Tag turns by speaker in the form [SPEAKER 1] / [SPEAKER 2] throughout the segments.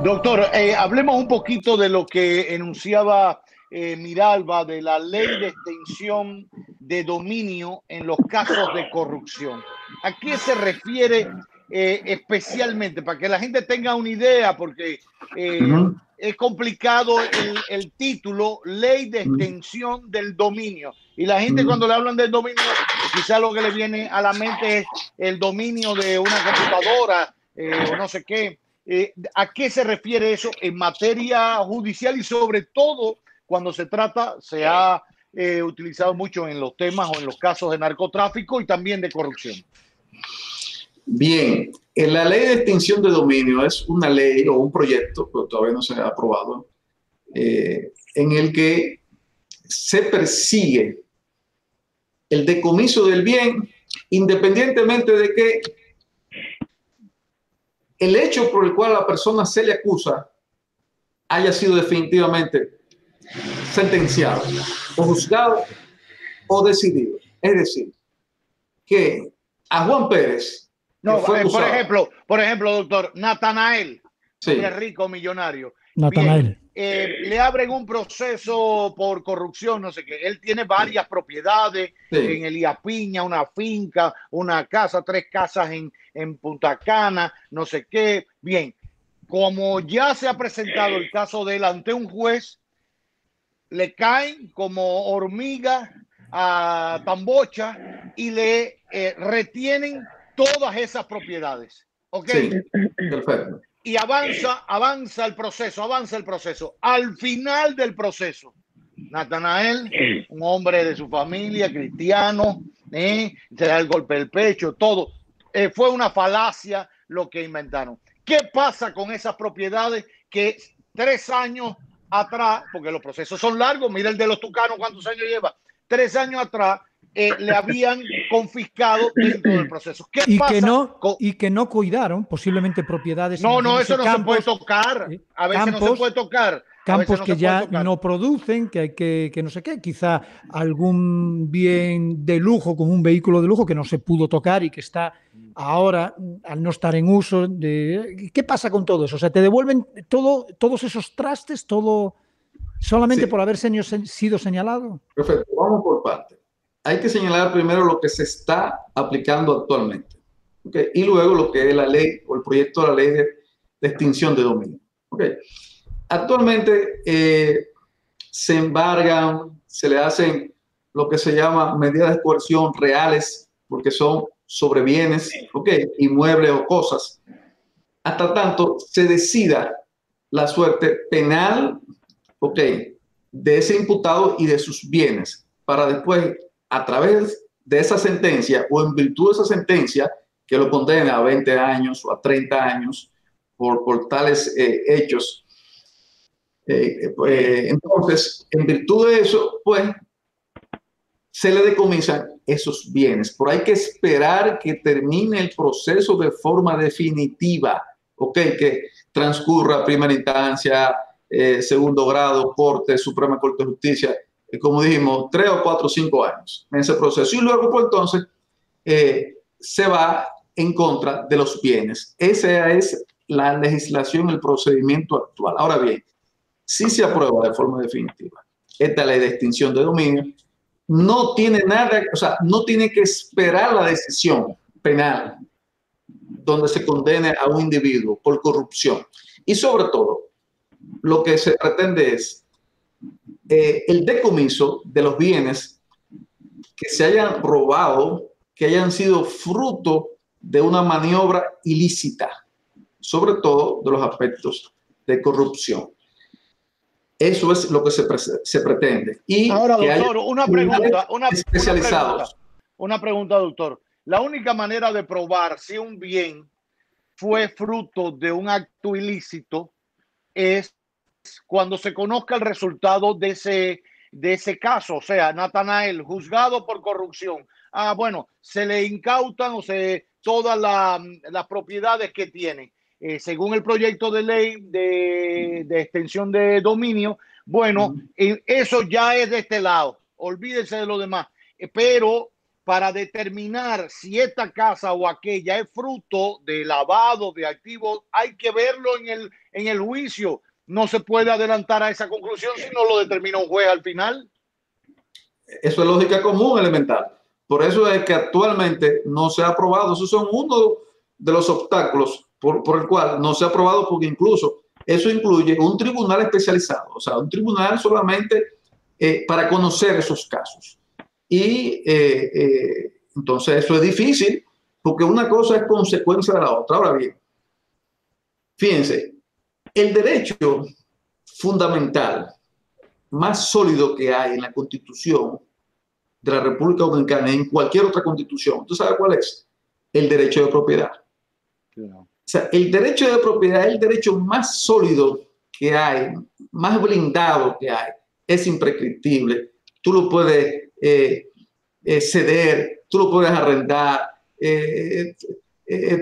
[SPEAKER 1] Doctor, hablemos un poquito de lo que enunciaba Miralba de la ley de extensión de dominio en los casos de corrupción. ¿A qué se refiere especialmente? Para que la gente tenga una idea, porque es complicado el título, ley de extensión del dominio. Y la gente cuando le hablan del dominio, quizá lo que le viene a la mente es el dominio de una computadora o no sé qué. ¿A qué se refiere eso en materia judicial y sobre todo cuando se ha utilizado mucho en los temas o en los casos de narcotráfico y también de corrupción?
[SPEAKER 2] Bien, en la ley de extinción de dominio es una ley o un proyecto, pero todavía no se ha aprobado, en el que se persigue el decomiso del bien independientemente de que el hecho por el cual a la persona se le acusa haya sido definitivamente sentenciado o juzgado o decidido. Es decir, que a Juan Pérez,
[SPEAKER 1] no,
[SPEAKER 2] fue
[SPEAKER 1] acusado, por ejemplo, doctor, Natanael, sí, que es rico, millonario.
[SPEAKER 3] Natanael.
[SPEAKER 1] Le abren un proceso por corrupción, no sé qué. Él tiene varias propiedades en Elías Piña, una finca, una casa, 3 casas en Punta Cana, no sé qué. Bien, como ya se ha presentado el caso de él ante un juez, le caen como hormiga a Tambocha y le retienen todas esas propiedades. ¿Ok?
[SPEAKER 2] Sí, perfecto.
[SPEAKER 1] Y avanza el proceso. Al final del proceso, Natanael, un hombre de su familia, cristiano, se da el golpe del pecho, todo. Fue una falacia lo que inventaron. ¿Qué pasa con esas propiedades que 3 años atrás, porque los procesos son largos, mira el de los Tucanos, ¿cuántos años lleva? 3 años atrás le habían confiscado dentro del proceso. ¿Qué pasa?
[SPEAKER 3] Y que no cuidaron posiblemente propiedades.
[SPEAKER 1] No, eso no campos, se puede tocar. A veces campos, no se puede tocar.
[SPEAKER 3] Campos que ya no producen, que hay que no sé qué, quizá algún bien de lujo, como un vehículo de lujo que no se pudo tocar y que está ahora, al no estar en uso. ¿Qué pasa con todo eso? O sea, te devuelven todos esos trastes, todo solamente por haber sido señalado.
[SPEAKER 2] Perfecto, vamos por partes. Hay que señalar primero lo que se está aplicando actualmente, ¿okay? Y luego lo que es la ley o el proyecto de la ley de extinción de dominio. ¿Okay? Actualmente se embargan, se le hacen lo que se llama medidas de coerción reales, porque son sobre bienes, ¿okay? Inmuebles o cosas, hasta tanto se decida la suerte penal, ¿okay? De ese imputado y de sus bienes, para después, a través de esa sentencia o en virtud de esa sentencia, que lo condena a 20 años o a 30 años por tales hechos. Entonces, en virtud de eso, pues, se le decomisan esos bienes. Pero hay que esperar que termine el proceso de forma definitiva, ¿ok? Que transcurra primera instancia, segundo grado, Corte, Suprema Corte de Justicia, como dijimos, 3 o 4 o 5 años en ese proceso. Y luego, pues, entonces, se va en contra de los bienes. Esa es la legislación, el procedimiento actual. Ahora bien, si se aprueba de forma definitiva esta ley de extinción de dominio, no tiene nada, o sea, no tiene que esperar la decisión penal donde se condene a un individuo por corrupción. Y sobre todo, lo que se pretende es el decomiso de los bienes que se hayan robado, que hayan sido fruto de una maniobra ilícita, sobre todo de los aspectos de corrupción. Eso es lo que se pretende. Y
[SPEAKER 1] ahora,
[SPEAKER 2] que
[SPEAKER 1] doctor, una pregunta, doctor. La única manera de probar si un bien fue fruto de un acto ilícito es cuando se conozca el resultado de ese caso. O sea, Natanael, juzgado por corrupción. Bueno, se le incautan todas las propiedades que tiene. Según el proyecto de ley de extensión de dominio, bueno, eso ya es de este lado, olvídense de lo demás, pero para determinar si esta casa o aquella es fruto de lavado de activos, hay que verlo en el juicio. No se puede adelantar a esa conclusión si no lo determina un juez al final.
[SPEAKER 2] Eso es lógica común elemental. Por eso es que actualmente no se ha aprobado. Esos son uno de los obstáculos por el cual no se ha aprobado, porque incluso eso incluye un tribunal especializado, o sea, un tribunal solamente para conocer esos casos. Y entonces eso es difícil, porque una cosa es consecuencia de la otra. Ahora bien, fíjense, el derecho fundamental más sólido que hay en la Constitución de la República Dominicana, en cualquier otra constitución, ¿tú sabes cuál es? El derecho de propiedad. No. O sea, el derecho de propiedad es el derecho más sólido que hay, más blindado que hay. Es imprescriptible. Tú lo puedes ceder, tú lo puedes arrendar,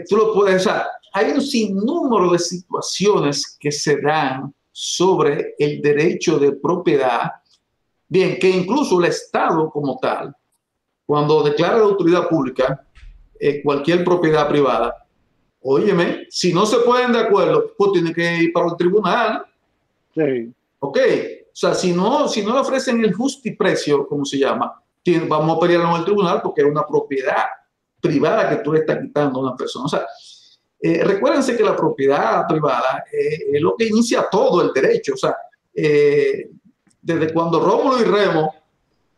[SPEAKER 2] tú lo puedes... O sea, hay un sinnúmero de situaciones que se dan sobre el derecho de propiedad. Bien, que incluso el Estado como tal, cuando declara de utilidad pública cualquier propiedad privada, óyeme, si no se ponen de acuerdo, pues tiene que ir para el tribunal.
[SPEAKER 1] Sí.
[SPEAKER 2] Ok, o sea, si no le ofrecen el justiprecio, como se llama, vamos a pelearlo en el tribunal porque es una propiedad privada que tú le estás quitando a una persona. O sea, recuérdense que la propiedad privada es lo que inicia todo el derecho. O sea, desde cuando Rómulo y Remo,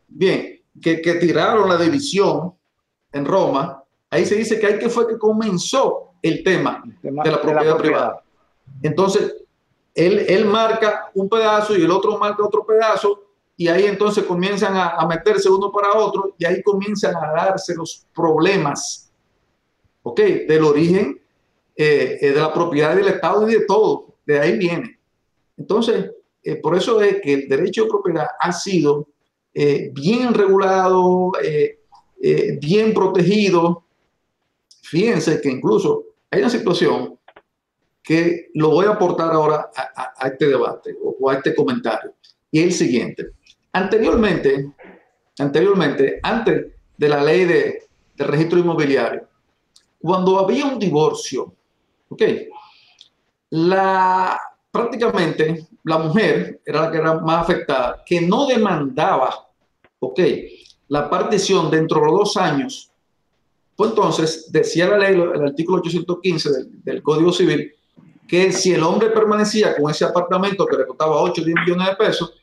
[SPEAKER 2] bien, que tiraron la división en Roma, ahí se dice que ahí que fue que comenzó el tema de la propiedad privada. Entonces, él marca un pedazo y el otro marca otro pedazo, y ahí entonces comienzan a meterse uno para otro, y ahí comienzan a darse los problemas, ¿ok? Del origen de la propiedad del Estado y de todo, de ahí viene. Entonces, por eso es que el derecho de propiedad ha sido bien regulado, bien protegido. Fíjense que incluso hay una situación que lo voy a aportar ahora a este debate o a este comentario, y es el siguiente. Anteriormente, antes de la ley de registro inmobiliario, cuando había un divorcio, ¿ok? Prácticamente la mujer era la que era más afectada, que no demandaba, ¿ok?, la partición dentro de los 2 años. Pues entonces decía la ley, el artículo 815 del Código Civil, que si el hombre permanecía con ese apartamento que le costaba 8 o 10 millones de pesos,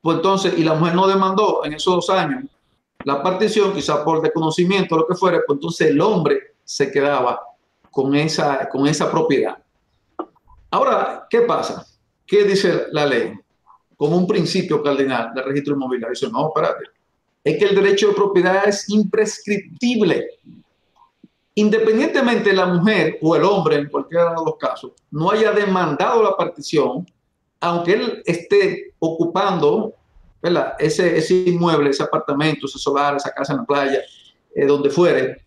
[SPEAKER 2] pues entonces, y la mujer no demandó en esos 2 años la partición, quizás por desconocimiento o lo que fuera, pues entonces el hombre se quedaba con esa propiedad. Ahora, ¿qué pasa? ¿Qué dice la ley? Como un principio cardinal del registro inmobiliario. Dice, no, espérate, es que el derecho de propiedad es imprescriptible. Independientemente la mujer o el hombre, en cualquiera de los casos, no haya demandado la partición, aunque él esté ocupando, ¿verdad?, ese inmueble, ese apartamento, ese solar, esa casa en la playa, donde fuere,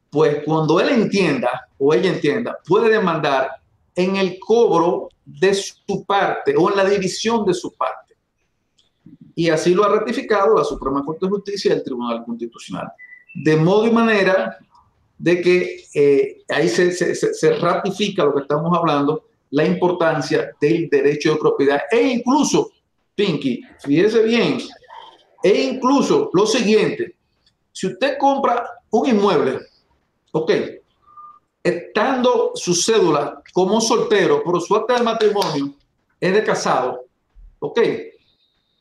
[SPEAKER 2] pues cuando él entienda o ella entienda, puede demandar en el cobro de su parte o en la división de su parte. Y así lo ha ratificado la Suprema Corte de Justicia y el Tribunal Constitucional. De modo y manera de que ahí se ratifica lo que estamos hablando, la importancia del derecho de propiedad. E incluso, Pinky, fíjese bien, e incluso lo siguiente, si usted compra un inmueble, ok, estando su cédula como soltero, pero su acta de matrimonio es de casado, ok,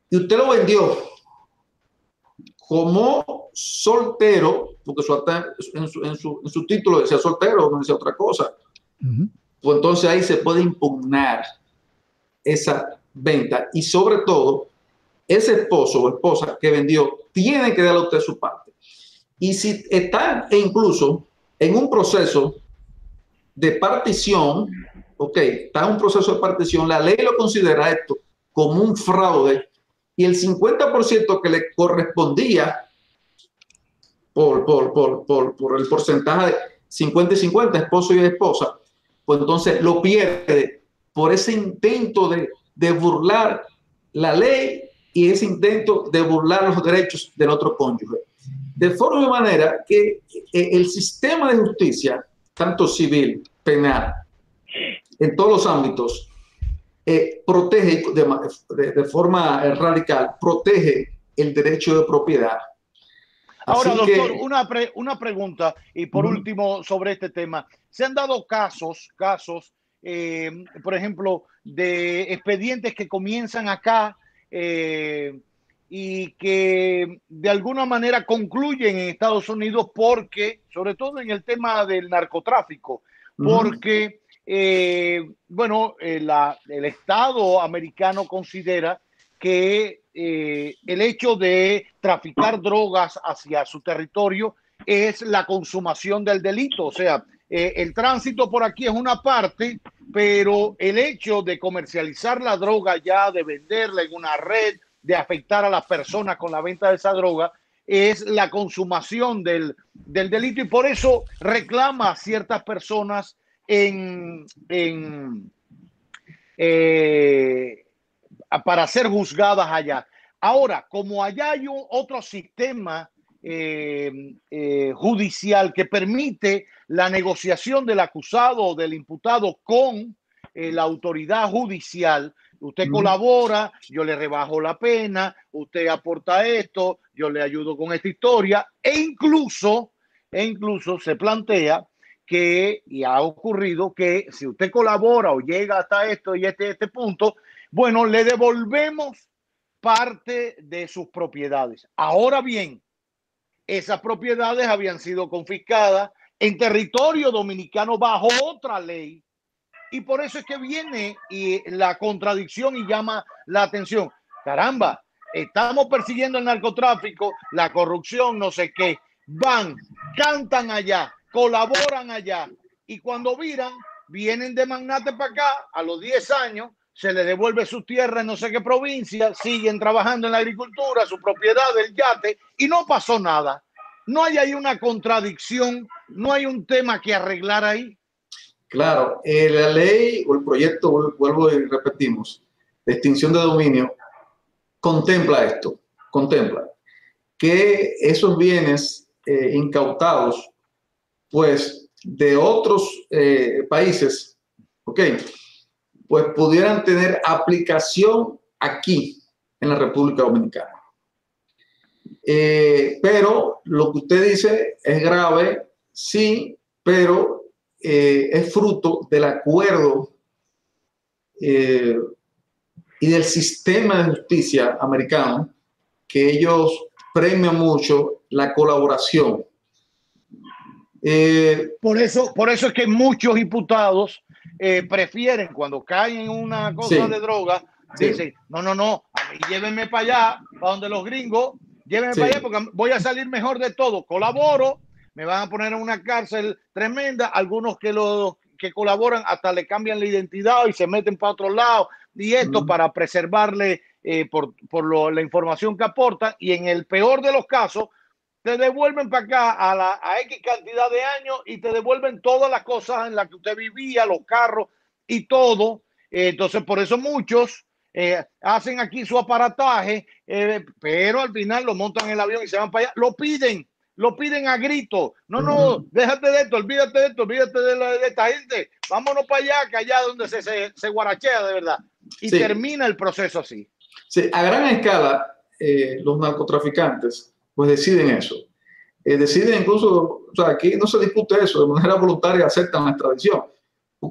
[SPEAKER 2] y usted lo vendió como soltero, porque su acta, en su título decía soltero, no decía otra cosa, pues entonces ahí se puede impugnar esa venta, y sobre todo ese esposo o esposa que vendió tiene que darle a usted su parte. Y si está incluso en un proceso de partición, ok, está en un proceso de partición, la ley lo considera esto como un fraude, y el 50% que le correspondía por el porcentaje de 50 y 50, esposo y esposa, pues entonces lo pierde por ese intento de burlar la ley y ese intento de burlar los derechos del otro cónyuge. de forma y manera que el sistema de justicia, tanto civil, penal, en todos los ámbitos, protege de forma radical, protege el derecho de propiedad.
[SPEAKER 1] Ahora,
[SPEAKER 2] Así
[SPEAKER 1] doctor,
[SPEAKER 2] que,
[SPEAKER 1] una pregunta, y por último sobre este tema. Se han dado casos, por ejemplo, de expedientes que comienzan acá y que de alguna manera concluyen en Estados Unidos porque, sobre todo en el tema del narcotráfico, porque, bueno, el Estado americano considera que el hecho de traficar drogas hacia su territorio es la consumación del delito. O sea, el tránsito por aquí es una parte, pero el hecho de comercializar la droga ya, de venderla en una red, de afectar a las personas con la venta de esa droga, es la consumación del delito, y por eso reclama a ciertas personas para ser juzgadas allá. Ahora, como allá hay otro sistema judicial que permite la negociación del acusado o del imputado con la autoridad judicial, usted colabora, yo le rebajo la pena, usted aporta esto, yo le ayudo con esta historia, e incluso se plantea que, y ha ocurrido, que si usted colabora o llega hasta esto y este punto, bueno, le devolvemos parte de sus propiedades. Ahora bien, esas propiedades habían sido confiscadas en territorio dominicano bajo otra ley, y por eso es que viene la contradicción y llama la atención. Caramba, estamos persiguiendo el narcotráfico, la corrupción, no sé qué. Van, cantan allá, colaboran allá, y cuando vienen de magnate para acá, a los 10 años, se les devuelve su tierra en no sé qué provincia, siguen trabajando en la agricultura, su propiedad, el yate, y no pasó nada. No hay ahí una contradicción, no hay un tema que arreglar ahí.
[SPEAKER 2] claro, la ley o el proyecto, vuelvo y repetimos, de extinción de dominio, contempla esto, contempla que esos bienes incautados, pues, de otros países, ¿ok?, pues pudieran tener aplicación aquí en la República Dominicana. Pero lo que usted dice es grave, sí, pero es fruto del acuerdo y del sistema de justicia americano, que ellos premian mucho la colaboración.
[SPEAKER 1] Por eso es que muchos imputados prefieren, cuando caen en una cosa de droga, dicen, no, a mí llévenme para allá, para donde los gringos, llévenme para allá porque voy a salir mejor de todo. Colaboro, me van a poner en una cárcel tremenda. Algunos que colaboran hasta le cambian la identidad y se meten para otro lado, y esto para preservarle la información que aportan, y en el peor de los casos te devuelven para acá a X cantidad de años y te devuelven todas las cosas en las que usted vivía, los carros y todo. Entonces, por eso muchos hacen aquí su aparataje, pero al final lo montan en el avión y se van para allá. Lo piden a grito. No, déjate de esto, olvídate de esta gente. Vámonos para allá, que allá donde se guarachea de verdad. Y termina el proceso así.
[SPEAKER 2] Sí, a gran escala, los narcotraficantes pues deciden eso. Deciden incluso, o sea, aquí no se discute eso, de manera voluntaria aceptan la extradición.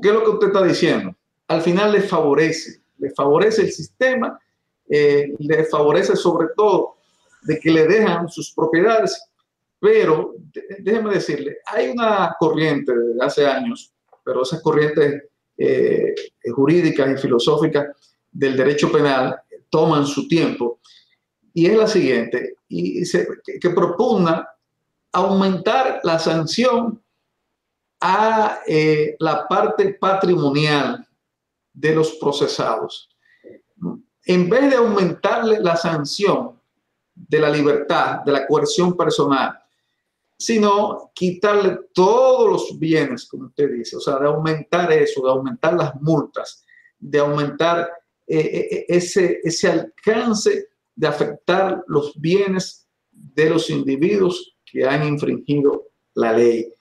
[SPEAKER 2] ¿Qué es lo que usted está diciendo? Al final les favorece el sistema, les favorece sobre todo de que le dejan sus propiedades, pero déjeme decirle, hay una corriente desde hace años, pero esas corrientes jurídicas y filosóficas del derecho penal toman su tiempo, y es la siguiente, que propugna aumentar la sanción a la parte patrimonial de los procesados. En vez de aumentarle la sanción de la libertad, de la coerción personal, sino quitarle todos los bienes, como usted dice, o sea, de aumentar eso, de aumentar las multas, de aumentar ese alcance de afectar los bienes de los individuos que han infringido la ley.